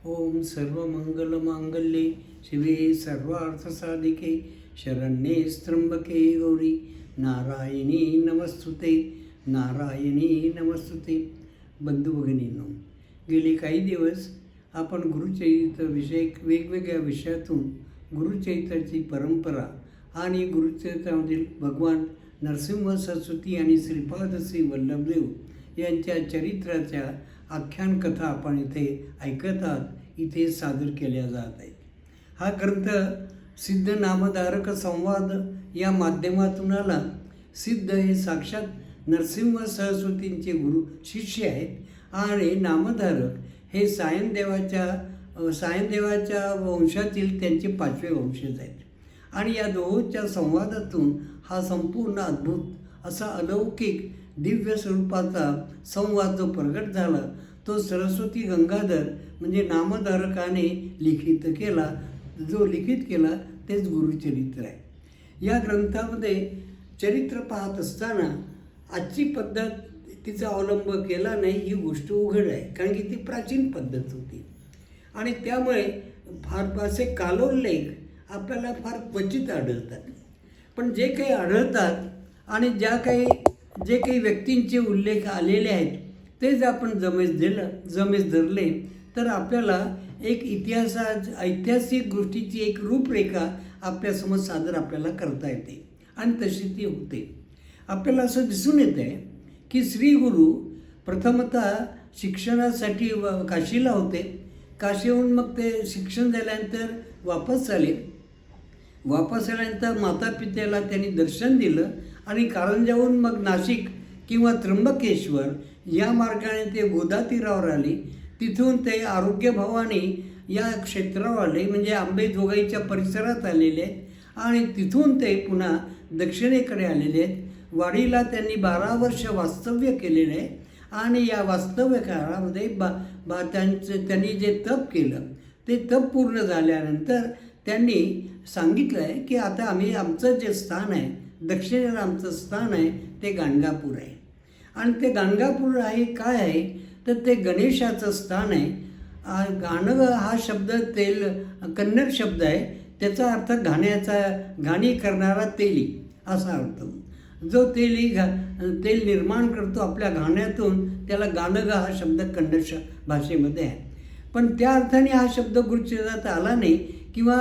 ओम सर्वमंगलमांगल्ये शिवे सर्वार्थसाधिके शरण्ये त्र्यंबके गौरी नारायणी नमस्तुते नारायणी नमस्तुते. बंधू भगिनींनो, गेले काही दिवस आपण गुरुचरित्र विषयक वेगवेगळ्या विषयातून गुरुचरित्राची परंपरा आणि गुरुचरित्रामधील भगवान नरसिंह सरस्वती आणि श्रीपाद श्री वल्लभदेव यांच्या चरित्राच्या आख्यान कथा आपण इथे ऐकत आहात, इथे सादर केल्या जात आहेत. हा ग्रंथ सिद्ध नामधारक संवाद या माध्यमातून आला. सिद्ध हे साक्षात नरसिंह सरस्वतींचे गुरु शिष्य आहेत आणि नामधारक हे सायनदेवाच्या वंशातील त्यांचे 5वे वंशज आहेत. आणि या दोहोंच्या संवादातून हा संपूर्ण अद्भुत असा अलौकिक दिव्य स्वरूपाचा संवाद जो प्रगट झाला तो सरस्वती गंगाधर म्हणजे नामधारकाने लिखित केला तेच गुरुचरित्र आहे. या ग्रंथामध्ये चरित्र पाहत असताना आजची पद्धत तिचा अवलंब केला नाही ही गोष्ट उघड आहे, कारण की ती प्राचीन पद्धत होती आणि त्यामुळे फार असे कालोल्लेख आपल्याला फार क्वचित आढळतात. पण जे काही आढळतात आणि जे काही व्यक्तींचे उल्लेख आलेले आहेत तेच आपण जमेस धरले तर आपल्याला एक ऐतिहासिक गोष्टीची एक रूपरेखा आपल्यासमोर सादर आपल्याला करता येते आणि तशी ती होते. आपल्याला असं दिसून येतं आहे की श्री गुरु प्रथमतः शिक्षणासाठी काशीला होते. काशीहून मग ते शिक्षण झाल्यानंतर वापस आल्यानंतर माता पित्याला त्यांनी दर्शन दिलं आणि कारंजाहून मग नाशिक किंवा त्र्यंबकेश्वर या मार्गाने ते गोदा तीरावर आले. तिथून ते आरोग्य भवानी या क्षेत्रावर आले, म्हणजे अंबेजोगाईच्या परिसरात आलेले आहेत आणि तिथून ते पुन्हा दक्षिणेकडे आलेले आहेत. वाडीला त्यांनी 12 वर्ष वास्तव्य केलेले आहे आणि या वास्तव्य काळामध्ये त्यांनी जे तप केलं ते तप पूर्ण झाल्यानंतर त्यांनी सांगितलं आहे की आता आमचं जे स्थान आहे दक्षिणेला आमचं स्थान आहे ते गाणगापूर आहे. आणि ते गाणगापूर आहे काय आहे तर ते गणेशाचं स्थान आहे. गाणग हा शब्द कन्नड शब्द आहे, त्याचा अर्थ घाणी करणारा तेली असा अर्थ. जो तेल निर्माण करतो आपल्या घाण्यातून त्याला गाणग हा शब्द कन्नड भाषेमध्ये आहे. पण त्या अर्थाने हा शब्द गुरुचरित्रात आला नाही किंवा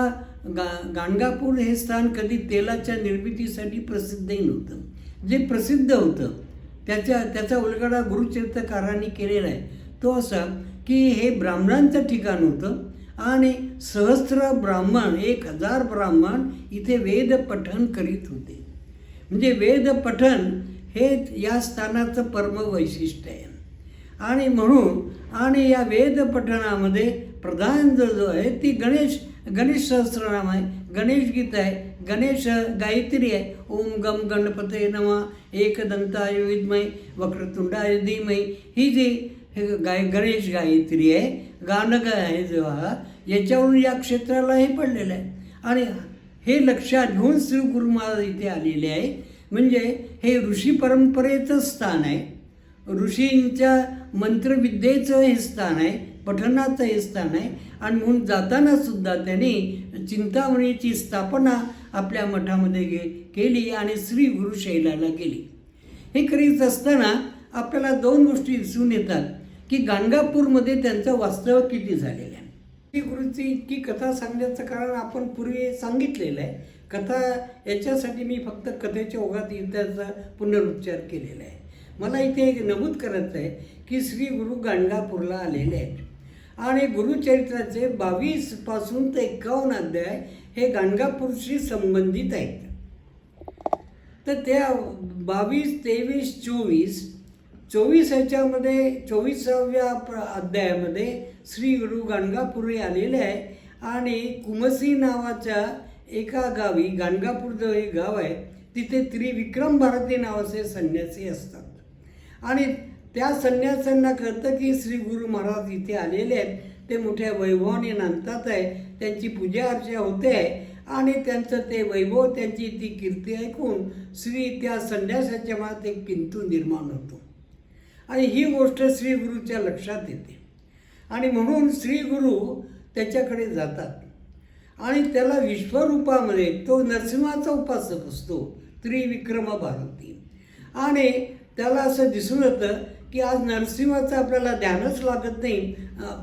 गाणगापूर हे स्थान कधी तेलाच्या निर्मितीसाठी प्रसिद्धही नव्हतं. जे प्रसिद्ध होतं त्याचा उलगडा गुरुचरित्रकारांनी केलेला आहे. तो असा की हे ब्राह्मणांचं ठिकाण होतं आणि सहस्त्र ब्राह्मण 1000 ब्राह्मण इथे वेद पठण करीत होते. म्हणजे वेद पठण हे या स्थानाचं परम वैशिष्ट्य आहे. आणि म्हणून या वेद पठणामध्ये प्रधान जो आहे ती गणेश सहस्रनाम आहे, गणेश गीत आहे, गणेश गायत्री आहे. ओम गम गणपतये नमः एकदंताय विद्महे वक्रतुंडाय धीमहि ही जी गणेश गायत्री आहे, गाणग आहे जो याच्यावरून या क्षेत्राला हे पडलेलं आहे. आणि हे लक्षात घेऊन श्री गुरु महाराज इथे आलेले आहे. म्हणजे हे ऋषी परंपरेचं स्थान आहे, ऋषींच्या मंत्रविद्येचं हे स्थान आहे, पठणाचं हे स्थान आहे. आणि म्हणून जाताना सुद्धा त्यांनी चिंतामणीची स्थापना आपल्या मठामध्ये केली आणि श्री गुरुशैलाला गेली. हे करीत असताना आपल्याला 2 गोष्टी दिसून येतात की गाणगापूरमध्ये त्यांचं वास्तव्य किती झालेलं आहे. श्री गुरुची इतकी कथा सांगण्याचं कारण आपण पूर्वी सांगितलेलं आहे. कथा याच्यासाठी मी फक्त कथेच्या ओघात त्याचा पुनरुच्चार केलेला आहे. मला इथे एक नमूद करायचं आहे की श्री गुरु गाणगापूरला आलेले आहेत आणि गुरुचरित्राचे 22 पासून ते 51 अध्याय हे गाणगापूरशी संबंधित आहेत. तर त्या 22, 23, 24 ह्याच्यामध्ये 24व्या अध्यायामध्ये श्री गुरु गाणगापूर आलेले आहे आणि कुमसी नावाच्या एका गावी, गाणगापूर जो हे गाव आहे तिथे त्रिविक्रम भारती नावाचे संन्यासी असतात आणि त्या संन्यासांना कळतं की श्री गुरु महाराज इथे आलेले आहेत. ते मोठ्या वैभवाने नांदतात आहे, त्यांची पूजा अर्चा होते आहे आणि त्यांचं ते वैभव, त्यांची ती कीर्ती ऐकून त्या संन्यासाच्या मनात एक किंतु निर्माण होतो आणि ही गोष्ट श्री गुरुच्या लक्षात येते. आणि म्हणून श्री गुरु त्याच्याकडे जातात आणि त्याला विश्वरूपामध्ये तो नरसिंहाचा उपासक असतो, त्रिविक्रम भारती. आणि त्याला असं दिसून येतं की आज नरसिंहाचं आपल्याला ध्यानच लागत नाही.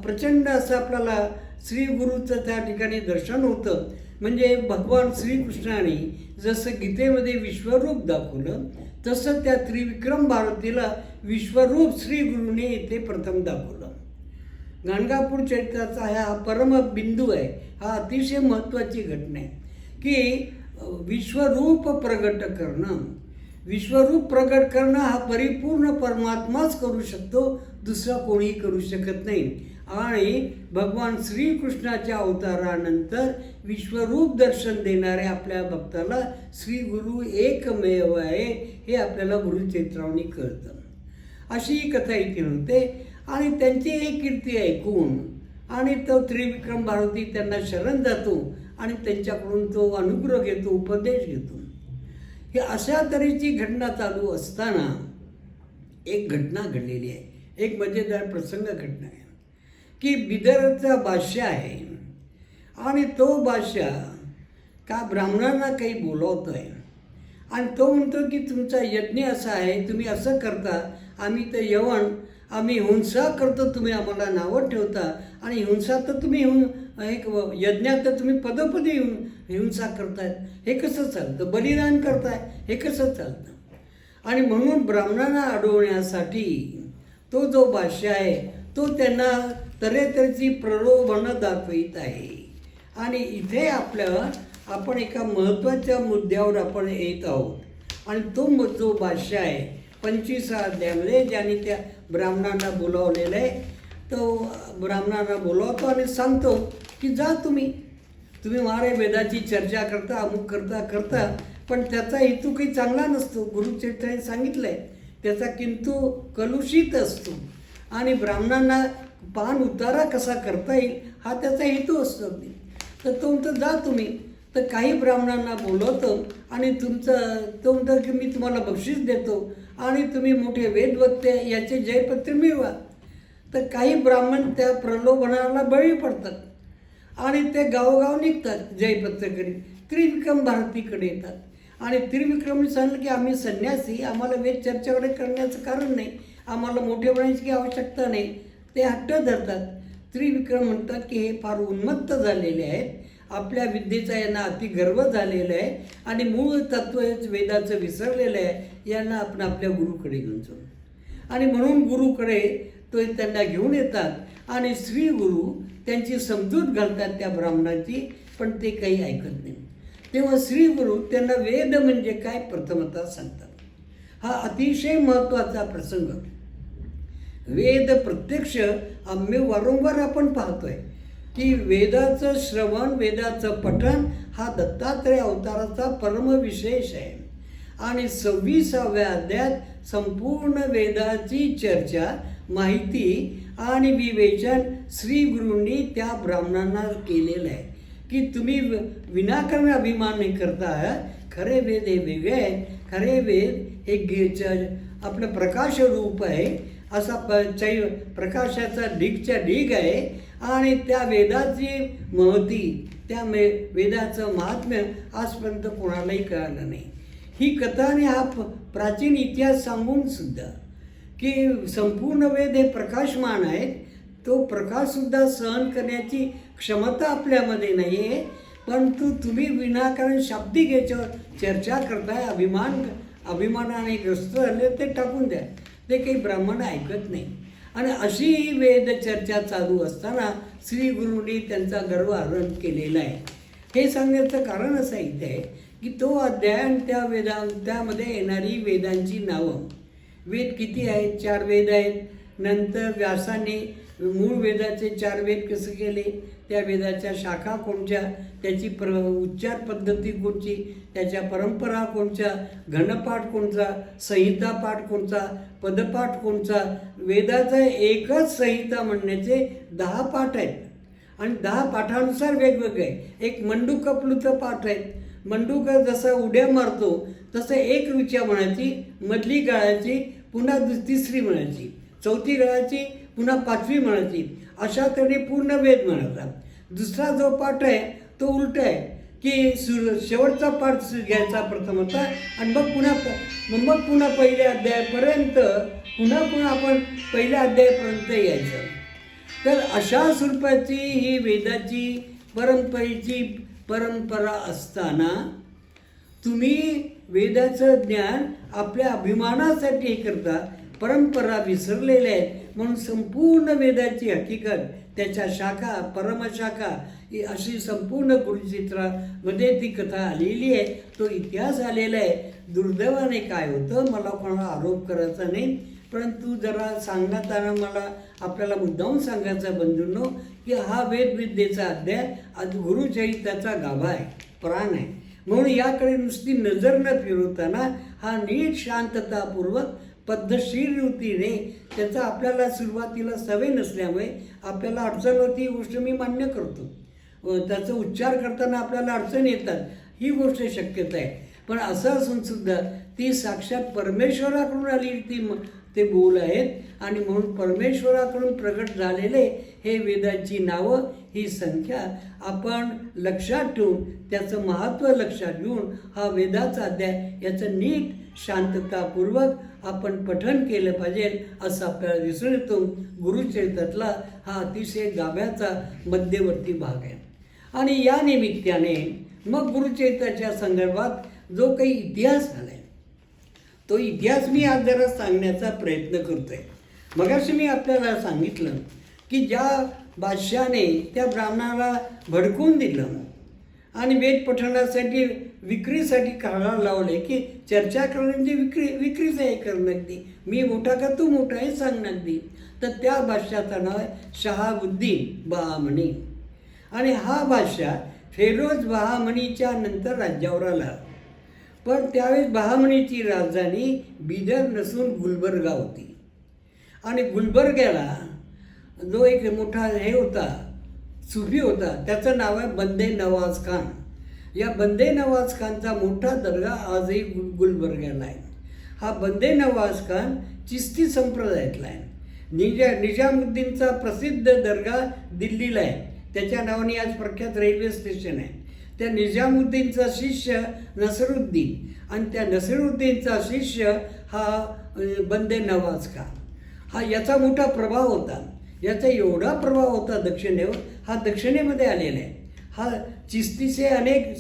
प्रचंड असं आपल्याला श्री गुरुचं त्या ठिकाणी दर्शन होतं. म्हणजे भगवान श्रीकृष्णाने जसं गीतेमध्ये विश्वरूप दाखवलं तसं त्या त्रिविक्रम भारतीला विश्वरूप श्री गुरुने इथे प्रथम दाखवलं. गाणगापूर चरित्राचा हा परमबिंदू आहे. हा अतिशय महत्त्वाची घटना आहे की विश्वरूप प्रगट करणं. विश्वरूप प्रगट करणं हा परिपूर्ण परमात्माच करू शकतो, दुसरा कोणीही करू शकत नाही. आणि भगवान श्रीकृष्णाच्या अवतारानंतर विश्वरूप दर्शन देणारे आपल्या भक्ताला श्री गुरु एकमेव आहे हे आपल्याला गुरुचरित्रावनी कळतं. अशी ही कथा इथे होते. आणि त्यांची एक कीर्ती ऐकून आणि तो त्रिविक्रम भारती त्यांना शरण जातो आणि त्यांच्याकडून तो अनुग्रह घेतो, उपदेश घेतो. ही अशा तऱ्हेची घटना चालू असताना एक घटना घडलेली आहे. एक मजेदार प्रसंग घटना आहे की बिदरचा बादशाह आहे आणि तो बादशाह का ब्राह्मणांना काही बोलवतो आहे आणि तो म्हणतो की तुमचा यज्ञ असा आहे, तुम्ही असं करता, आम्ही तर यवन, आम्ही हिंसा करतो, तुम्ही आम्हाला नावं ठेवता आणि हिंसा तर तुम्ही एक यज्ञात तर तुम्ही पदोपदी हिंसा करतायत, हे कसं चालतं? बलिदान करताय, हे कसं चालतं? आणि म्हणून ब्राह्मणांना अडवण्यासाठी तो जो बादशाह आहे तो त्यांना तऱ्हेतऱ्हेची प्रलोभनं दाखवित आहे. आणि इथे आपण एका महत्त्वाच्या मुद्द्यावर आपण येत आहोत. आणि तो जो बादशाह आहे 25 अध्यायामध्ये ज्याने त्या ब्राह्मणांना बोलावलेलं आहे, तो ब्राह्मणांना बोलावतो आणि सांगतो की जा तुम्ही मारे वेदाची चर्चा करता, अमुक करता, पण त्याचा हेतू काही चांगला नसतो. गुरुचरित्राने सांगितलं आहे त्याचा किंतु कलुषित असतो आणि ब्राह्मणांना पान उतारा कसा करता येईल हा त्याचा हेतू असतो. तर तो म्हणतो जा तुम्ही. तर काही ब्राह्मणांना बोलवतो आणि तो म्हणतो की मी तुम्हाला बक्षीस देतो आणि तुम्ही मोठे वेदवक्ते याचे जयपत्र मिळवा. तर काही ब्राह्मण त्या प्रलोभनाला बळी पडतात आणि ते गावोगाव निघतात जयपत्र करीत, त्रिविक्रम भारतीकडे येतात आणि त्रिविक्रमने सांगितलं की आम्ही संन्यासी, आम्हाला वेद चर्चेकडे करण्याचं कारण नाही, आम्हाला मोठे बनायची काही आवश्यकता नाही. ते हट्ट धरतात. त्रिविक्रम म्हणतात की हे फार उन्मत्त झालेले आहेत, आपल्या विद्येचा यांना अति गर्व झालेला आहे आणि मूळ तत्व वेदाचं विसरलेलं आहे, यांना आपण आपल्या गुरुकडे घेऊन जाऊ. आणि म्हणून गुरुकडे तो त्यांना घेऊन येतात आणि श्री गुरु त्यांची समजूत घालतात त्या ब्राह्मणाची, पण ते काही ऐकत नाही. तेव्हा श्री गुरु त्यांना वेद म्हणजे काय प्रथमतः सांगतात. हा अतिशय महत्त्वाचा प्रसंग. वेद प्रत्यक्ष आम्ही वारंवार आपण पाहतोय की वेदाचं श्रवण, वेदाचं पठण हा दत्तात्रय अवताराचा परमविशेष आहे. आणि 26व्या अध्यायात संपूर्ण वेदाची चर्चा, माहिती आणि विवेचन श्री गुरूंनी त्या ब्राह्मणांना केलेलं आहे की तुम्ही विनाकारण अभिमान नाही करता. खरे वेद हे वेगळे आहेत. खरे वेद हे आपलं प्रकाश रूप आहे, असा प्रकाशाचा ढीगच्या ढीग आहे आणि त्या वेदाची महती, त्या वेदाचं महात्म्य आजपर्यंत कोणालाही कळालं नाही. ही कथा आणि हा प्राचीन इतिहास सांगून सुद्धा की संपूर्ण वेद हे प्रकाशमान आहेत, तो प्रकाशसुद्धा सहन करण्याची क्षमता आपल्यामध्ये नाही आहे, परंतु तुम्ही विनाकारण शाब्दिक याच्यावर चर्चा करताय, अभिमानाने ग्रस्त झाले ते टाकून द्या. ते काही ब्राह्मण ऐकत नाही. आणि अशी वेद चर्चा चालू असताना श्री गुरूंनी त्यांचा गर्वहरण केलेला आहे. हे सांगण्याचं कारण असं इथे आहे की तो अध्याय आणि त्यामध्ये येणारी वेदांची नावं, वेद किती आहेत? 4 वेद आहेत. नंतर व्यासाने मूळ वेदाचे 4 वेद कसे केले, त्या वेदाच्या शाखा कोणत्या, त्याची उच्चार पद्धती कोणची, त्याच्या परंपरा कोणत्या, घनपाठ कोणता, संहिता पाठ कोणता, पदपाठ कोणता. वेदाचा एकच संहिता म्हणण्याचे 10 पाठ आहेत आणि 10 पाठानुसार वेगवेगळे आहे. एक मंडूक प्लुत पाठ आहेत. मंडूक जसा उड्या मारतो तसं एक ऋचा म्हणायची, मधली गाळाची, पुन्हा 3री म्हणायची, 4थी गाळाची, पुन्हा 5वी म्हणायची, अशा तऱ्हेने पूर्ण वेद म्हणायचा. दुसरा जो पाठ आहे तो उलट आहे की शेवटचा पाठ घ्यायचा प्रथम होता आणि मग पुन्हा पहिल्या अध्यायापर्यंत पुन्हा आपण पहिल्या अध्यायापर्यंत यायचं. तर अशा स्वरूपाची ही वेदाची परंपरेची परंपरा असताना तुम्ही वेदाचं ज्ञान आपल्या अभिमानासाठी करता परंपरा विसरलेल्या आहेत. म्हणून संपूर्ण वेदाची हकीकत, त्याच्या शाखा, परमशाखा ही अशी संपूर्ण गुरुचित्रामध्ये ती कथा आलेली आहे, तो इतिहास आलेला आहे. दुर्दैवाने काय होतं, मला कोणाला आरोप करायचा नाही, परंतु जरा सांगण्यात आलं मला आपल्याला मुद्दाहून सांगायचा बंधूंनो की हा वेदविद्येचा अध्याय आज गुरुचरित्राचा गाभा आहे, प्राण आहे. म्हणून याकडे नुसती नजर न फिरवताना हा नीट शांततापूर्वक पद्धतशीर रीतीने त्याचा आपल्याला सुरुवातीला सवय नसल्यामुळे आपल्याला अडचण होती, ही गोष्ट मी मान्य करतो. त्याचा उच्चार करताना आपल्याला अडचण येतात, ही गोष्ट शक्यता आहे. पण असं असून सुद्धा ती साक्षात परमेश्वराकडून आलेली ते बोल आहेत आणि म्हणून परमेश्वराकडून प्रगट झालेले हे वेदाची नावं, ही संख्या आपण लक्षात ठेवून त्याचं महत्त्व लक्षात घेऊन हा वेदाचा अध्याय याचं नीट शांततापूर्वक आपण पठण केलं पाहिजे असं आपल्याला दिसून येतो. गुरुचरित्रातला हा अतिशय गाभ्याचा मध्यवर्ती भाग आहे. आणि या निमित्ताने मग गुरुचरित्राच्या संदर्भात जो काही इतिहास आला आहे तो इतिहास मी आज जरा सांगण्याचा प्रयत्न करतो आहे. मगाशी मी आपल्याला सांगितलं की ज्या बादशाने त्या ब्राह्मणाला भडकवून दिलं आणि वेद पठणासाठी विक्रीसाठी काढायला लावले की चर्चा करण्याची विक्रीचं हे करणं अगदी, मी मोठा का तू मोठा हे सांगणं अगदी. तर त्या बादशाचं नाव आहे शहाबुद्दीन बहामनी. आणि हा बादशाह फेरोज बहामनीच्या नंतर राज्यावर आला. पण त्यावेळेस बहामनीची राजधानी बिदर नसून गुलबर्गा होती. आणि गुलबर्ग्याला जो एक मोठा हे होता, सुफी होता, त्याचं नाव आहे बंदे नवाज खान. या बंदे नवाज खानचा मोठा दर्गा आजही गुलबर्ग्याला आहे. हा बंदे नवाज खान चिस्ती संप्रदायातला आहे. निजामुद्दीनचा प्रसिद्ध दर्गा दिल्लीला आहे, त्याच्या नावाने आज प्रख्यात रेल्वे स्टेशन आहे. त्या निजामुद्दीनचा शिष्य नसरुद्दीन आणि त्या नसरुद्दीनचा शिष्य हा बंदे नवाज खान. हा याचा मोठा प्रभाव होता. याचा एवढा प्रभाव होता दक्षिणेवर, हा दक्षिणेमध्ये आलेला आहे. हा चिस्तीचे अनेक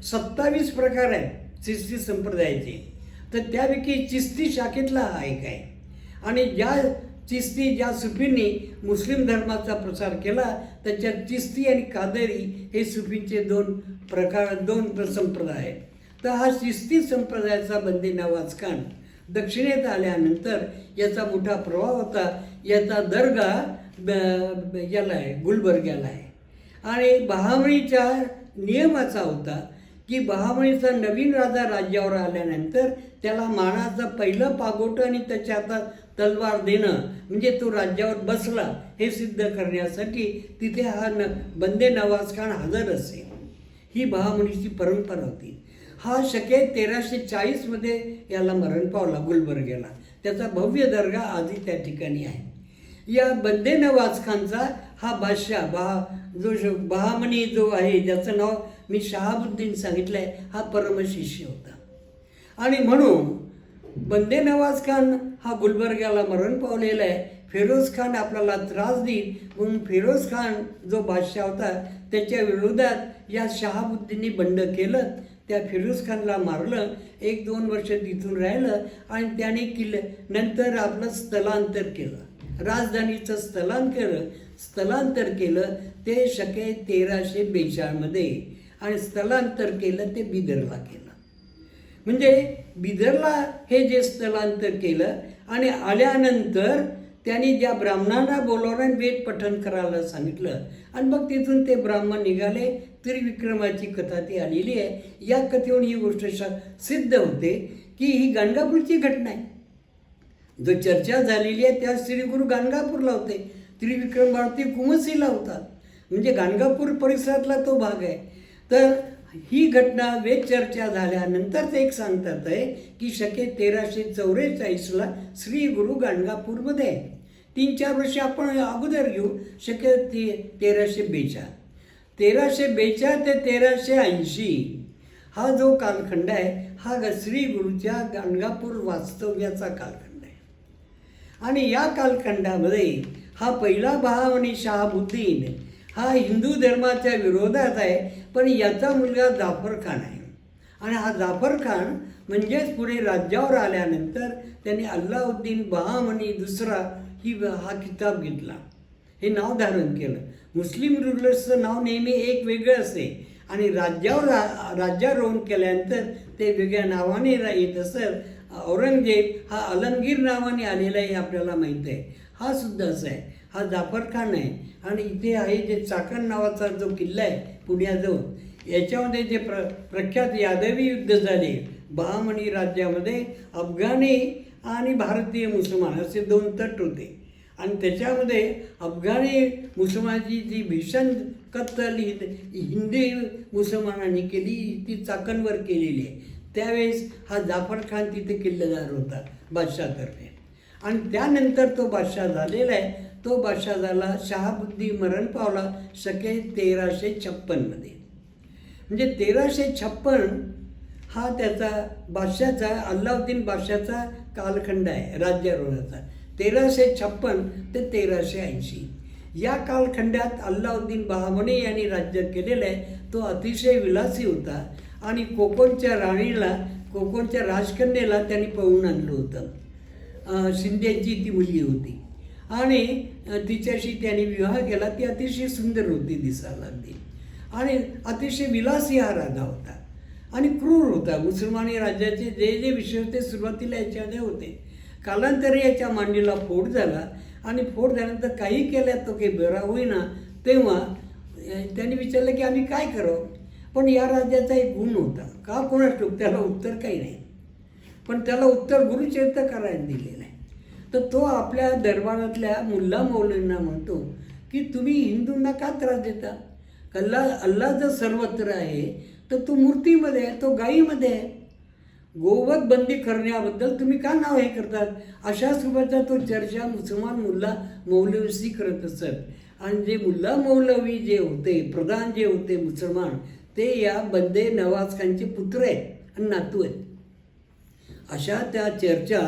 27 प्रकार आहेत चिस्ती संप्रदायाचे. तर त्यापैकी चिस्ती शाखेतला हा एक आहे. आणि ज्या सुफींनी मुस्लिम धर्माचा प्रसार केला त्याच्यात चिस्ती आणि कादरी हे सुफींचे दोन संप्रदाय आहेत. तर हा चिस्ती संप्रदायाचा बंदे नवाज खान दक्षिणेत आल्यानंतर याचा मोठा प्रभाव होता. याचा दर्गा याला आहे, गुलबर्ग्याला आहे. आणि बहामणीचा नियम असा होता की बहामणीचा नवीन राजा राज्यावर आल्यानंतर त्याला मानाचं पहिलं पागोटं आणि त्याच्या हातात तलवार देणं म्हणजे तो राज्यावर बसला हे सिद्ध करण्यासाठी तिथे हा बंदे नवाज खान हजर असे. ही बहामणीची परंपरा होती. हा शके 1340 याला मरण पावला गुलबर्ग्याला. त्याचा भव्य दर्गा आजही त्या ठिकाणी आहे. या बंदे नवाज खानचा हा बादशाह बहामनी जो आहे, ज्याचं नाव मी शहाबुद्दीन सांगितलं आहे, हा परमशिष्य होता. आणि म्हणून बंदे नवाज खान हा गुलबर्ग्याला मरण पावलेला आहे. फेरोज खान आपल्याला त्रास देईल म्हणून फेरोज खान जो बादशाह होता त्याच्या विरोधात या शहाबुद्दीनने बंड केलं. त्या फिरोज खानला मारलं. 1-2 वर्ष तिथून राहिलं आणि त्याने नंतर आपलं स्थलांतर केलं, राजधानीचं स्थलांतर केलं ते शके 1342 आणि स्थलांतर केलं ते बिदरला केलं. म्हणजे बिदरला हे जे स्थलांतर केलं आणि आल्यानंतर त्यांनी ज्या ब्राह्मणांना बोलावून वेद पठण करायला सांगितलं आणि मग तिथून ते ब्राह्मण निघाले. त्रिविक्रमाची कथा ती आलेली आहे. या कथेवरून ही गोष्ट सिद्ध होते की ही गाणगापूरची घटना आहे. जो चर्चा झालेली आहे त्या श्री गुरु गाणगापूरला होते, त्रिविक्रम भारती कुमसीला होता, म्हणजे गाणगापूर परिसरातला तो भाग आहे. तर ही घटना वेद चर्चा झाल्यानंतर ते एक सांगतात आहे की शके 1344 श्री गुरु गाणगापूरमध्ये आहे. 3-4 वर्ष आपण अगोदर घेऊ, शक्य 1342. 1342 ते 1380 हा जो कालखंड आहे हा श्री गुरूच्या गाणगापूर वास्तव्याचा कालखंड आहे. आणि या कालखंडामध्ये हा पहिला बहामनी शहाबुद्दीन हा हिंदू धर्माच्या विरोधात आहे, पण याचा मुलगा जाफर खान आहे. आणि हा जाफर खान म्हणजेच पुढे राज्यावर आल्यानंतर त्यांनी अल्लाउद्दीन बहामनी दुसरा हा किताब घेतला, हे नाव धारण केलं. मुस्लिम रुलर्सचं नाव नेहमी एक वेगळं असते आणि राज्यारोहण केल्यानंतर ते वेगळ्या नावाने येत असत. औरंगजेब हा अलमगीर नावाने आलेला आहे आपल्याला माहीत आहे. हा सुद्धा असा आहे. हा जाफर खान आहे. आणि इथे आहे जे चाकण नावाचा जो किल्ला आहे पुण्याजवळ, याच्यामध्ये जे प्रख्यात यादवी युद्ध झाले बहामनी राज्यामध्ये, अफगाणी आणि भारतीय मुसलमान असे 2 तट होते. आणि त्याच्यामध्ये अफगाणी मुसलमानाची जी भीषण कत्तल हिंदी मुसलमानांनी केली ती चाकणवर केलेली आहे. त्यावेळेस हा जाफर खान तिथे किल्लेदार होता बादशाहतर्फे. आणि त्यानंतर तो बादशाह झालेला आहे. तो बादशाह झाला, शहाबुद्दीन मरण पावला शके 1356 म्हणजे 1356 हा त्याचा बादशाचा अल्लाउद्दीन बादशाचा कालखंड आहे राज्यारोहणाचा. 1356 ते 1380 या कालखंडात अल्लाउद्दीन बहामनी यांनी राज्य केलेलं आहे. तो अतिशय विलासी होता आणि कोकणच्या राजकन्येला त्यांनी पळवून आणलं होतं. शिंद्याची ती मुलगी होती आणि तिच्याशी त्यांनी विवाह केला. ती अतिशय सुंदर होती दिसायला अगदी, आणि अतिशय विलासी हा राजा होता आणि क्रूर होता. मुसलमानी राज्याचे जे विषय होते सुरुवातीला याच्यामध्ये होते. कालांतरी याच्या मांडीला फोड झाला आणि फोड झाल्यानंतर काही केल्यात तो काही बरा होईना. तेव्हा त्यांनी विचारलं की आम्ही काय करावं. पण या राज्याचा एक गुण होता, का कोणास ठाऊक, त्याला उत्तर काही नाही, पण त्याला उत्तर गुरुचरित्र करायला दिलेलं आहे. तर तो आपल्या दरबारातल्या मुल्ला मौलवींना म्हणतो की तुम्ही हिंदूंना का त्रास देता. अल्लाह जर सर्वत्र आहे तर तो मूर्तीमध्ये आहे, तो गायीमध्ये आहे. गोवध बंदी करण्याबद्दल तुम्ही का नाव हे करतात. अशा स्वरूपाचा तो चर्चा मुसलमान मुल्ला मौलवीशी करत असत. आणि जे मुल्ला मौलवी जे होते, प्रधान जे होते मुसलमान, ते या बंदे नवाज खानचे पुत्र आहेत आणि नातू आहेत. अशा त्या चर्चा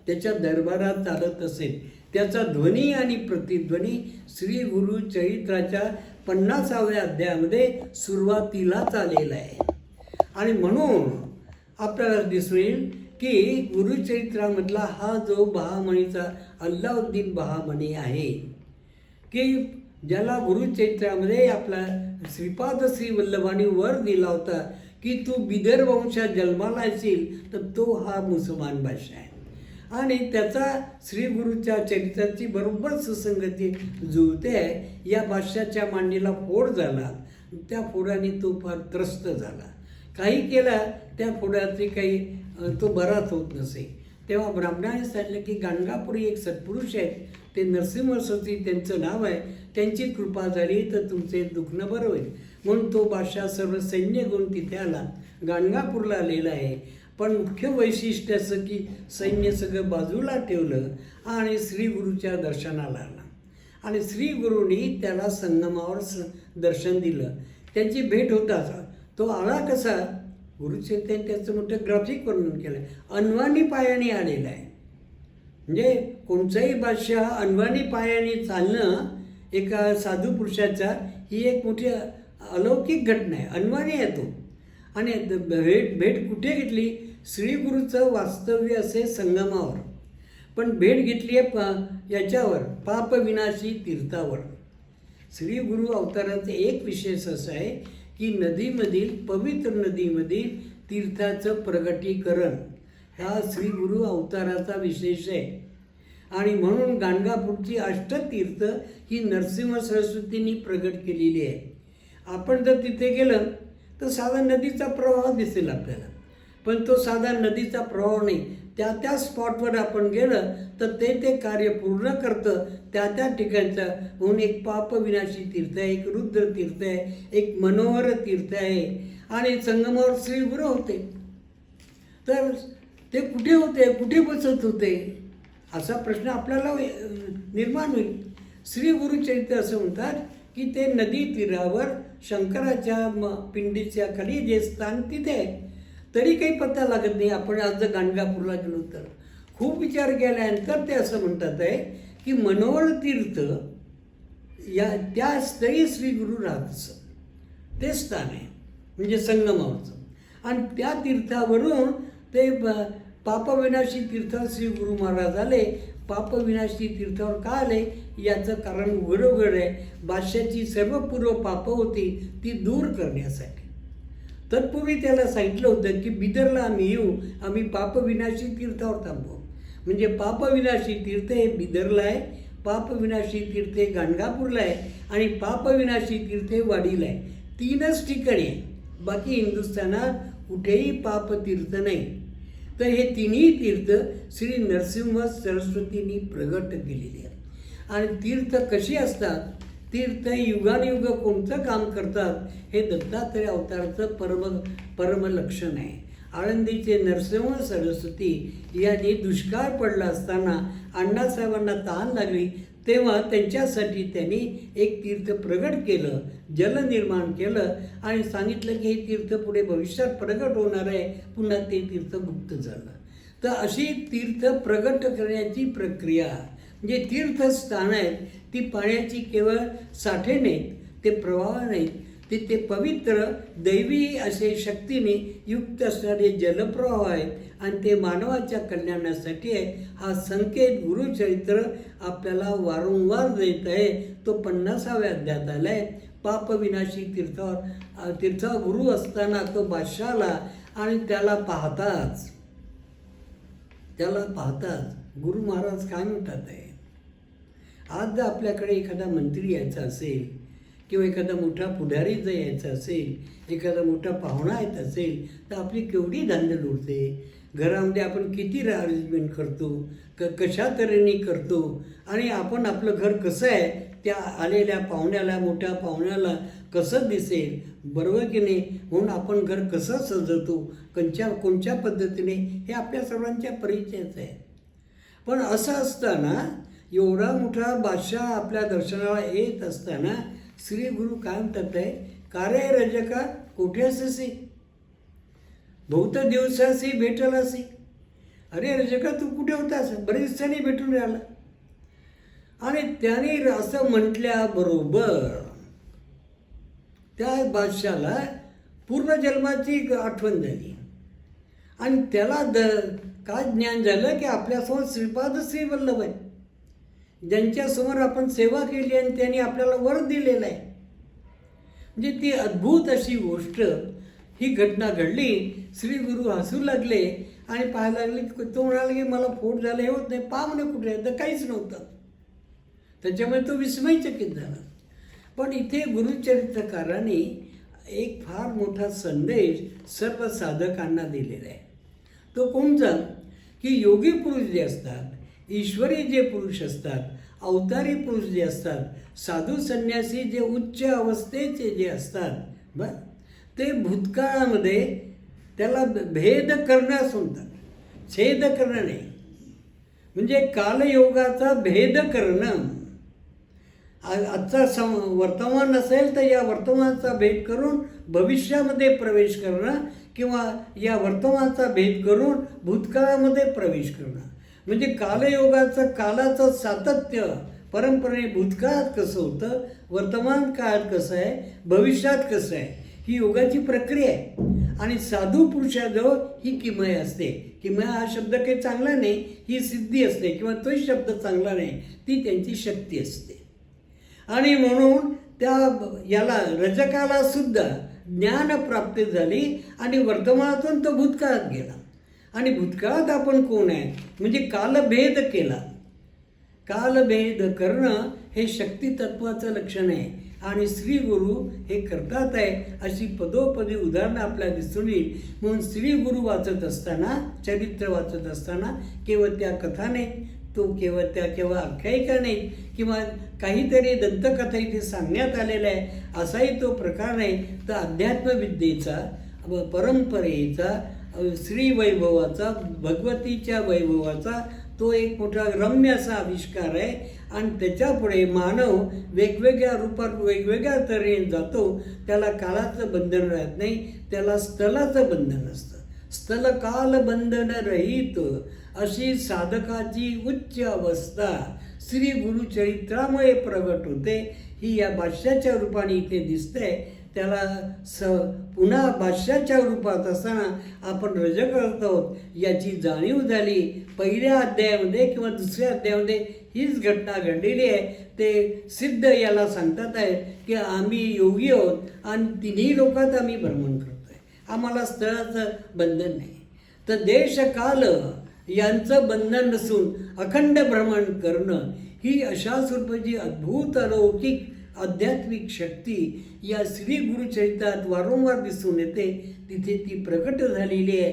त्याच्या दरबारात चालत असेल. त्याचा ध्वनी आणि प्रतिध्वनी श्री गुरु चरित्राच्या 50व्या अध्यायामध्ये सुरुवातीलाच आलेला आहे. आणि म्हणून आपल्याला दिसेल की गुरुचरित्रामधला हा जो बहामनीचा अल्लाउद्दीन बहामनी आहे की ज्याला गुरुचरित्रामध्ये आपला श्रीपाद श्री वल्लभांनी वर दिला होता की तू बिदर वंशात जन्माला येशील, तर तो हा मुसलमान बादशाह आहे. आणि त्याचा श्री गुरुच्या चरित्राची बरोबर सुसंगती जुळते आहे. या बादशाच्या मांडीला फोड झाला, त्या फोडाने तो फार त्रस्त झाला. काही केला त्या फोडाचे काही तो बराच होत नसे. तेव्हा ब्राह्मणाने सांगितलं की गाणगापुरी एक सत्पुरुष आहेत, ते नरसिंह सरस्वती त्यांचं नाव आहे, त्यांची कृपा झाली तर तुमचे दुखणं बरं होईल. म्हणून तो बादशाह सर्व सैन्य घेऊन तिथे आला, गाणगापूरला आलेला आहे. पण मुख्य वैशिष्ट्य असं की सैन्य सगळं बाजूला ठेवलं आणि श्री गुरुच्या दर्शनाला आला. आणि श्री गुरुंनी त्याला संगमावर दर्शन दिलं. त्यांची भेट होता. तो आला कसा, गुरुचरित्राने त्याचं मोठं ग्राफिक वर्णन केलं आहे. अनवाणी पायाने आलेला आहे. म्हणजे कोणताही बादशाह अनवाणी पायाने चालणं एका साधू पुरुषाचा ही एक मोठी अलौकिक घटना आहे. अनवाणी येतो. आणि भेट कुठे घेतली. श्री गुरुचं वास्तव्य असे संगमावर, पण भेट घेतली आहे याच्यावर पापविनाशी तीर्थावर. श्री गुरु अवताराचं एक विशेष असं आहे की नदीमधील पवित्र नदीमधील तीर्थाचं प्रगटीकरण हा श्री गुरु अवताराचा विशेष आहे. आणि म्हणून गाणगापूरची अष्टतीर्थ ही नरसिंह सरस्वतींनी प्रगट केलेली आहे. आपण जर तिथे गेलं तर साधा नदीचा प्रवाह दिसेल आपल्याला, पण तो साधा नदीचा प्रवाह नाही. त्या स्पॉटवर आपण गेलं तर ते कार्य पूर्ण करतं. त्या ठिकाणचं म्हणून एक पापविनाशी तीर्थ आहे, एक रुद्र तीर्थ आहे, एक मनोहर तीर्थ आहे. आणि संगमावर श्री गुरु होते. तर ते कुठे होते, कुठे बसत होते, असा प्रश्न आपल्याला निर्माण होईल. श्री गुरुचरित्र असं म्हणतात की ते नदी तीरावर शंकराच्या पिंडीच्या खाली जे स्थान तिथे आहे, तरी काही पत्ता लागत नाही. आपण आज जर गाणगापूरला गेलो तर खूप विचार केल्यानंतर ते असं म्हणतात आहे की मनोहर तीर्थ या त्या स्थळी श्री गुरु राहत असत, ते स्थान आहे म्हणजे संगमावरचं. आणि त्या तीर्थावरून ते पापविनाशी तीर्थावर श्री गुरु महाराज आले. पापविनाशी तीर्थावर का आले याचं कारण उघड आहे. बादशाची सर्व पूर्व पापं होती ती दूर करण्यासाठी. तत्पूर्वी त्याला सांगितलं होतं की बिदरला आम्ही येऊ, आम्ही पापविनाशी तीर्थावर थांबू. म्हणजे पापविनाशी तीर्थ हे बिदरला आहे, पापविनाशी तीर्थ हे गाणगापूरला आहे आणि पापविनाशी तीर्थ हे वाडीला आहे. 3च ठिकाणी आहे. बाकी हिंदुस्थानात कुठेही पापतीर्थ नाही. तर हे तिन्ही तीर्थ श्री नरसिंह सरस्वतींनी प्रगट केलेली आहे. आणि तीर्थ कशी असतात, तीर्थ युगानुयुग कोणतं काम करतात हे दत्तात्रय अवताराचं परमलक्षण आहे. आळंदीचे नरसिंह सरस्वती यांनी दुष्काळ पडला असताना अण्णासाहेबांना तहान लागली, तेव्हा त्यांच्यासाठी त्यांनी एक तीर्थ प्रगट केलं, जल निर्माण केलं आणि सांगितलं की हे तीर्थ पुढे भविष्यात प्रगट होणार आहे. पुन्हा ते तीर्थ गुप्त झालं. तर अशी तीर्थ प्रगट करण्याची प्रक्रिया म्हणजे तीर्थस्थान आहेत ती पाण्याची केवळ साठे नाहीत, ते प्रवाह नाहीत, ते पवित्र दैवी असे शक्तीने युक्त असणारे जलप्रवाह आहेत आणि ते मानवाच्या कल्याणासाठी आहे. हा संकेत गुरुचरित्र आपल्याला वारंवार देत आहे. तो 50व्या अध्यायात आला आहे. पापविनाशी तीर्थावर गुरु असताना तो बादशाहला आणि त्याला पाहताच गुरु महाराज काय म्हणतात आहे, आज जर आपल्याकडे एखादा मंत्री यायचा असेल किंवा एखादा मोठा पुढारी जर यायचा असेल, एखादा मोठा पाहुणा येत असेल तर आपली केवढी धांदल उडते. घरामध्ये आपण किती अरेंजमेंट करतो, कशा तऱ्हेने करतो आणि आपण आपलं घर कसं आहे त्या आलेल्या पाहुण्याला, मोठ्या पाहुण्याला कसं दिसेल, बरोबर की नाही, म्हणून आपण घर कसं सजवतो, कोणत्या पद्धतीने हे आपल्या सर्वांच्या परिचयाचं आहे. पण असं असताना एवढा मोठा बादशाह आपल्या दर्शनाला येत असताना श्री गुरु काय म्हणतात आहे, का रे रजका कुठे असेसी, बहुत दिवसासी भेटल असे. अरे रजका तू कुठे होतास, बरेच दिवसांनी भेटून राहिला. आणि त्याने असं म्हटल्याबरोबर त्या बादशाला पूर्वजन्माची आठवण झाली आणि त्याला काय ज्ञान झालं की आपल्यासमोर श्रीपाद श्री वल्लभ आहे, ज्यांच्यासमोर आपण सेवा केली आणि त्यांनी आपल्याला वर दिलेलं आहे. म्हणजे ती अद्भुत अशी गोष्ट ही घटना घडली. श्री गुरु हसू लागले आणि पाहायला लागले. तो म्हणाला की मला फोट झालं, हे होत नाही, पहा म्हणे कुठे आहे, तर काहीच नव्हतं. त्याच्यामुळे तो विस्मयचकित झाला. पण इथे गुरुचरित्रकाराने एक फार मोठा संदेश सर्व साधकांना दिलेला आहे. तो कोणता की योगी पुरुष जे असतात, ईश्वरी जे पुरुष असतात, अवतारी पुरुष जे असतात, साधू संन्यासी जे उच्च अवस्थेचे जे असतात ते भूतकाळामध्ये त्याला भेद करणं म्हणतात, छेद करणं नाही. म्हणजे कालयोगाचा भेद करणं. आजचा वर्तमान असेल तर या वर्तमानाचा भेद करून भविष्यामध्ये प्रवेश करणं किंवा या वर्तमानाचा भेद करून भूतकाळामध्ये प्रवेश करणं. म्हणजे कालयोगाचं कालाचं सातत्य परंपरेने भूतकाळात कसं होतं, वर्तमान काळात कसं आहे, भविष्यात कसं आहे, ही योगाची प्रक्रिया आहे. आणि साधू पुरुषाजवळ ही किमया असते. किमया हा शब्द काही चांगला नाही, ही सिद्धी असते किंवा तोही शब्द चांगला नाही, ती त्यांची शक्ती असते. आणि म्हणून त्या याला रजकाला सुद्धा ज्ञान प्राप्ती झाली आणि वर्तमानातून तो भूतकाळात गेला. आणि भूतकाळात आपण कोण आहे म्हणजे कालभेद केला. कालभेद करणं हे शक्तितत्वाचं लक्षण आहे आणि श्री गुरु हे करतात आहे. अशी पदोपदी उदाहरणं आपल्याला दिसून येईल. म्हणून श्री गुरु वाचत असताना, चरित्र वाचत असताना केवळ त्या कथा नाही, तो केवळ आख्यायिका नाही किंवा काहीतरी दंतकथा इथे सांगण्यात आलेला आहे असाही तो प्रकार नाही. तर अध्यात्मविद्येचा, परंपरेचा, श्री वैभवाचा, भगवतीच्या वैभवाचा तो तो एक मोठा रम्य असा आविष्कार आहे. आणि त्याच्यापुढे मानव वेगवेगळ्या रूपात वेगवेगळ्या तऱ्हेने जातो. त्याला काळाचं बंधन राहत नाही, त्याला स्थलाचं बंधन असतं. स्थल काल बंधन रहित अशी साधकाची उच्च अवस्था श्री गुरुचरित्रामुळे प्रगट होते. ही या भाष्याच्या रूपाने इथे दिसते. त्याला पुन्हा भाष्याच्या रूपात असताना आपण रजग करत आहोत याची जाणीव झाली. पहिल्या अध्यायामध्ये किंवा दुसऱ्या अध्यायामध्ये हीच घटना घडलेली आहे. ते सिद्ध याला सांगतात आहे की आम्ही योगी आहोत आणि तिन्ही लोकात आम्ही भ्रमण करतो आहे. आम्हाला स्थळाचं बंधन नाही. तर देश काल यांचं बंधन नसून अखंड भ्रमण करणं ही अशा स्वरूपाची अद्भुत अलौकिक आध्यात्मिक शक्ती या श्री गुरुचरित्रात वारंवार दिसून येते. तिथे ती प्रकट झालेली आहे.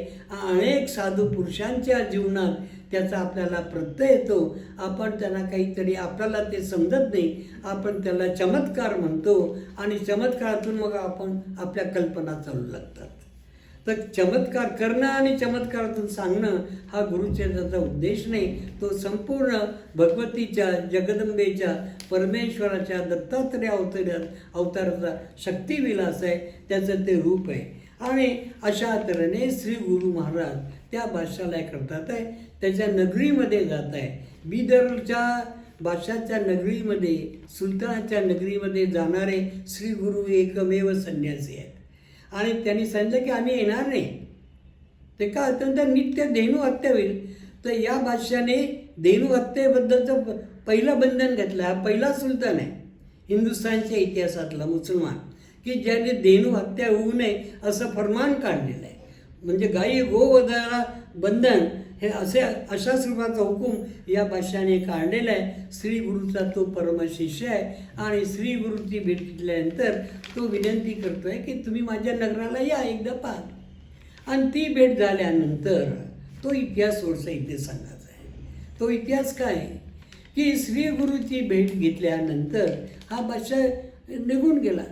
अनेक साधू पुरुषांच्या जीवनात त्याचा आपल्याला प्रत्यय येतो. आपण त्यांना काहीतरी आपल्याला ते समजत नाही, आपण त्याला चमत्कार म्हणतो आणि चमत्कारातून मग आपण आपल्या कल्पना चालू लागतात. तर चमत्कार करणं आणि चमत्कारातून सांगणं हा गुरुचरित्राचा उद्देश नाही. तो संपूर्ण भगवतीच्या, जगदंबेच्या, परमेश्वराच्या, दत्तात्रय अवताराचा शक्तिविलास आहे. त्याचं ते रूप आहे. आणि अशा तऱ्हेने श्री गुरु महाराज त्या भाष्याला करतात आहे. त्याच्या नगरीमध्ये जात आहे. बिदरच्या भाषाच्या नगरीमध्ये, सुलतानाच्या नगरीमध्ये जाणारे श्री गुरु एकमेव संन्यासी आहेत. आणि त्यांनी सांगितलं की आम्ही येणार नाही. ते का अत्यंत नित्य धेनू हत्या होईल. तर या भाष्याने धेनू हत्येबद्दलचं पहिलं बंधन घातलं. हा पहिला सुलतान आहे हिंदुस्थानच्या इतिहासातला मुसलमान की ज्याने धेनू हत्या होऊ नये असं फरमान काढलेलं आहे. म्हणजे गायी गोवधाला बंधन हे अशा स्वरूपाचा हुकूम या भाष्याने काढलेला आहे. श्री गुरुचा तो परमशिष्य आहे आणि श्री गुरुची भेट घेतल्यानंतर तो विनंती करतोय की तुम्ही माझ्या नगराला या एकदा पहा. आणि ती भेट झाल्यानंतर तो इतिहास थोडासा इथे सांगायचा आहे. तो इतिहास काय की श्री गुरुची भेट घेतल्यानंतर हा बादशाह निघून गेला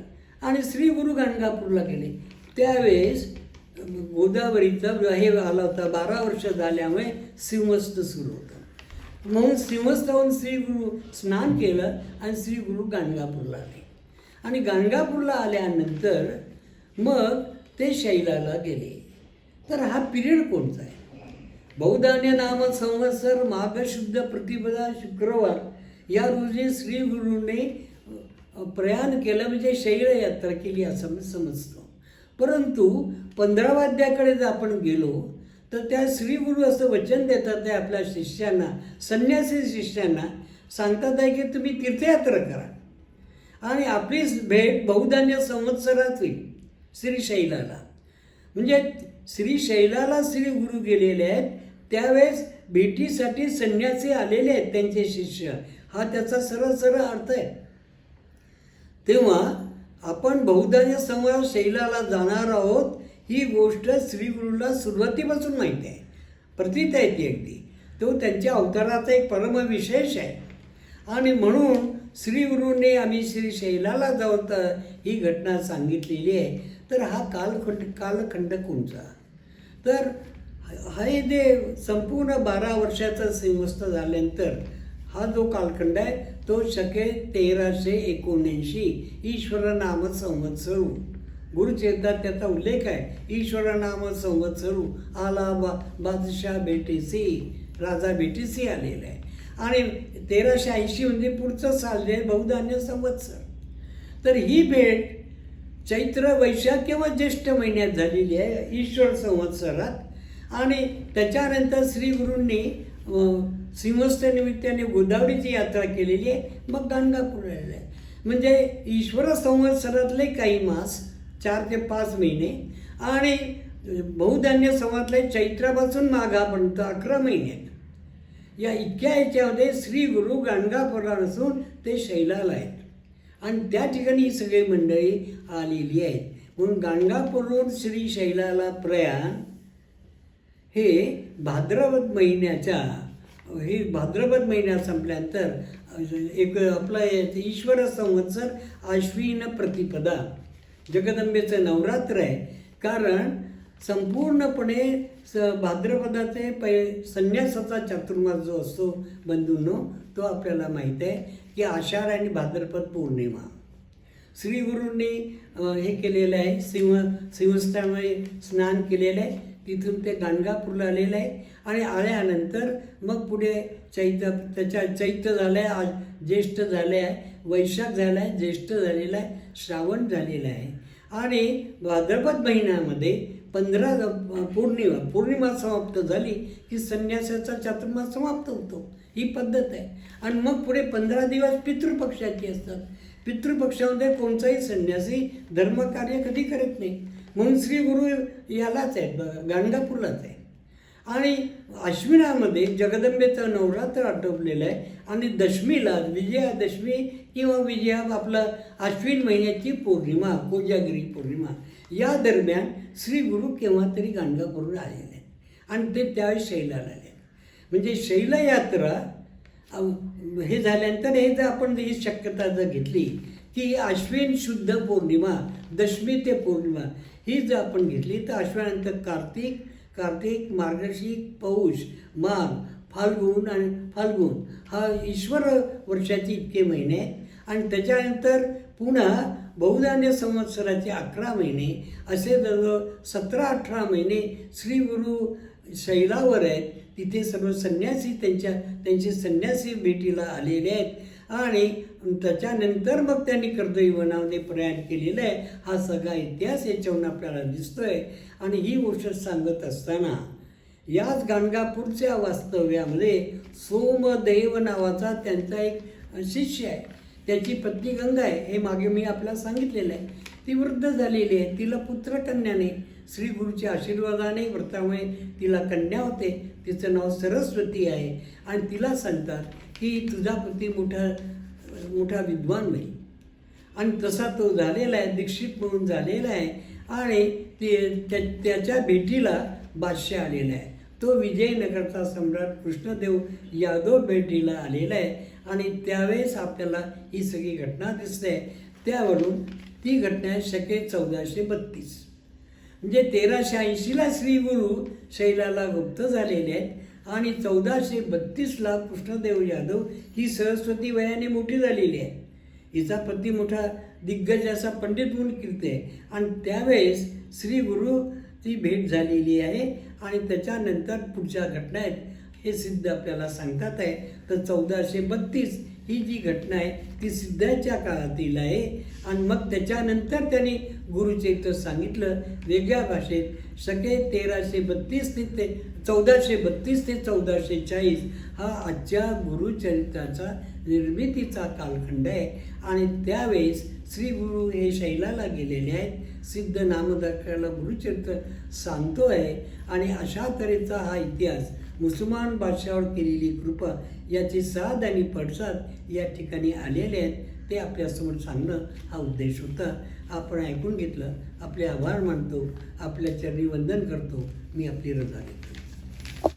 आणि श्री गुरु गाणगापूरला गेले. त्यावेळेस गोदावरीचा हे आला होता. 12 वर्ष झाल्यामुळे सिंहस्थ सुरू होतं. म्हणून सिंहस्थाहून श्री गुरु स्नान केलं आणि श्री गुरु गाणगापूरला आले. आणि गाणगापूरला आल्यानंतर मग ते शैलाला गेले. तर हा पिरियड कोणता आहे? बहुधान्य नाम संवत्सर माघ शुद्ध प्रतिपदा शुक्रवार या रोजी श्री गुरुने प्रयाण केलं, म्हणजे शैल यात्रा केली असं समजतो. परंतु 15व्या अध्यायाकडे जर आपण गेलो तर त्या श्री गुरु असं वचन देतात आहे आपल्या शिष्यांना, संन्यासी शिष्यांना सांगतात आहे की तुम्ही तीर्थयात्रा करा आणि आपली भेट बहुधान्य संवत्सरात होईल श्री शैलाला. म्हणजे श्री शैलाला श्री गुरु गेलेले आहेत. त्यावेळेस भेटीसाठी संन्यासी आलेले आहेत त्यांचे शिष्य. हा त्याचा सरळ सरळ अर्थ आहे. तेव्हा आपण बहुधान्य संवत्सर शैलाला जाणार आहोत ही गोष्ट श्री गुरुला सुरुवातीपासून माहिती आहे, प्रतीत आहे ती अगदी. तो त्यांच्या अवताराचा एक परमविशेष आहे. आणि म्हणून श्री गुरूंनी आम्ही श्री शैलाला जाऊन ही घटना सांगितलेली आहे. तर हा कालखंड कोणचा? तर हे जे संपूर्ण 12 वर्षाचा सिंहस्थ झाल्यानंतर हा जो कालखंड आहे तो शके 1379 ईश्वर नाम संवत्सरू. गुरुचरित्रात त्याचा उल्लेख आहे. ईश्वर नाम संवत्सरू आला बादशाह भेटीसी, राजा भेटीसी आलेला आहे. आणि 1380 म्हणजे पुढचं साल जे बहुधान्य संवत्सर. तर ही भेट चैत्र वैशाख किंवा ज्येष्ठ महिन्यात झालेली आहे ईश्वर संवत्सरात. आणि त्याच्यानंतर श्री गुरूंनी सिंहस्थ निमित्ताने गोदावरीची यात्रा केलेली आहे. मग गाणगापूर राहिलं आहे. म्हणजे ईश्वर संवत्सरातले काही मास 4 ते 5 महिने आणि बहुधान्य संवत्सरातले चैत्रापासून माघापर्यंत 11 महिने आहेत. या इतक्या याच्यामध्ये श्री गुरु गाणगापूरला नसून ते शैलाला आहेत आणि त्या ठिकाणी ही सगळी मंडळी आलेली आहेत. म्हणून गाणगापूरवरून श्री शैलाला प्रयाण हे भाद्रपद महिन्यात संपल्यानंतर एक आपला ईश्वर संवत्सर आश्विन प्रतिपदा जगदंबेचं नवरात्र आहे. कारण संपूर्णपणे भाद्रपदाचे संन्यासाचा चातुर्मास जो असतो बंधूंनो, तो आपल्याला माहीत आहे की आषाढ आणि भाद्रपद पौर्णिमा श्रीगुरूंनी हे केलेलं आहे, सिंहस्थानामध्ये स्नान केलेलं आहे. तिथून ते गाणगापूरला आलेलं आहे आणि आल्यानंतर मग पुढे चैत्र झालं आहे, आज ज्येष्ठ झालं आहे, वैशाख झाला आहे, ज्येष्ठ झालेला आहे, श्रावण झालेला आहे आणि भाद्रपद महिन्यामध्ये 15 पौर्णिमा समाप्त झाली की संन्यासाचा चातुर्मास समाप्त होतो. ही पद्धत आहे. आणि मग पुढे 15 दिवस पितृपक्षाची असतात. पितृपक्षामध्ये कोणताही संन्यासी धर्मकार्य कधी करत नाही. म्हणून श्री गुरु यालाच आहेत, गाणगापूरलाच आहे. आणि अश्विनामध्ये जगदंबेचं नवरात्र आटोपलेलं आहे आणि दशमीला विजयादशमी किंवा आपलं अश्विन महिन्याची पौर्णिमा, कोजागिरी पौर्णिमा, या दरम्यान श्री गुरु केव्हा तरी गाणगापूरला आलेले आहेत आणि ते त्यावेळेस शैलाला आले. म्हणजे शैलयात्रा हे झाल्यानंतर हे जर आपण ही शक्यता जर घेतली की अश्विन शुद्ध पौर्णिमा, दशमी ते पौर्णिमा ही जर आपण घेतली तर अश्विनानंतर कार्तिक, मार्गशीर्ष, पौष, माघ, फाल्गुन हा ईश्वर वर्षाचे इतके महिने आहेत आणि त्याच्यानंतर पुन्हा बहुधान्य संवत्सराचे 11 महिने असे जवळजवळ 17-18 महिने श्री गुरु शैलावर आहेत. तिथे सर्व संन्यासी त्यांचे संन्यासी भेटीला आलेले आहेत आणि त्याच्यानंतर मग त्यांनी कर्दळीवनामध्ये प्रयाण केलेलं आहे. हा सगळा इतिहास याच्यावरून आपल्याला दिसतोय. आणि ही गोष्ट सांगत असताना याच गाणगापूरच्या वास्तव्यामध्ये सोमदेव नावाचा त्यांचा एक शिष्य आहे. त्याची पत्नी गंगा आहे, हे मागे मी आपल्याला सांगितलेलं आहे. ती वृद्ध झालेली आहे, तिला पुत्रकन्या नाही. श्री गुरुच्या आशीर्वादाने व्रतामुळे तिला कन्या होते. तिचं नाव सरस्वती आहे आणि तिला सांगतात की तुझा पती मोठा विद्वान होईल. आणि तसा तो झालेला आहे, दीक्षित म्हणून झालेला आहे. आणि त्याच्या भेटीला बादशाह आलेला आहे. तो विजयनगरचा सम्राट कृष्णदेव यादव भेटीला आलेला आहे आणि त्यावेळेस आपल्याला ही सगळी घटना दिसते. त्यावरून ती घटना आहे शके 1432. म्हणजे 1380ला श्री गुरु शैलाला गुप्त झालेले आहेत आणि 1432ला कृष्णदेव यादव ही सरस्वती वयाने मोठी झालेली आहे. हिचा पती मोठा दिग्गज असा पंडित म्हणून कीर्ती आहे आणि त्यावेळेस श्री गुरुची भेट झालेली आहे. आणि त्याच्यानंतर पुढच्या घटना आहेत हे सिद्ध आपल्याला सांगतात आहे. तर 1432 ही जी घटना आहे ती सिद्धाच्या काळातील आहे. आणि मग त्याच्यानंतर त्यांनी गुरुचरित्र सांगितलं वेगळ्या भाषेत. शके 1332 ते 1432 ते 1440 हा आजच्या गुरुचरित्राचा निर्मितीचा कालखंड आहे. आणि त्यावेळेस श्री गुरु हे शैलाला गेलेले आहेत. सिद्ध नामधारकाला गुरुचरित्र सांगतो आहे. आणि अशा तऱ्हेचा हा इतिहास मुसलमान बादशाहावर केलेली कृपा याचे साध आणि पडसाद या ठिकाणी आलेले आहेत. ते आपल्यासमोर सांगणं हा उद्देश होता. आपण ऐकून घेतलं, आपले आभार मानतो, आपल्या चरणी वंदन करतो. मी आपली रजा घेतो.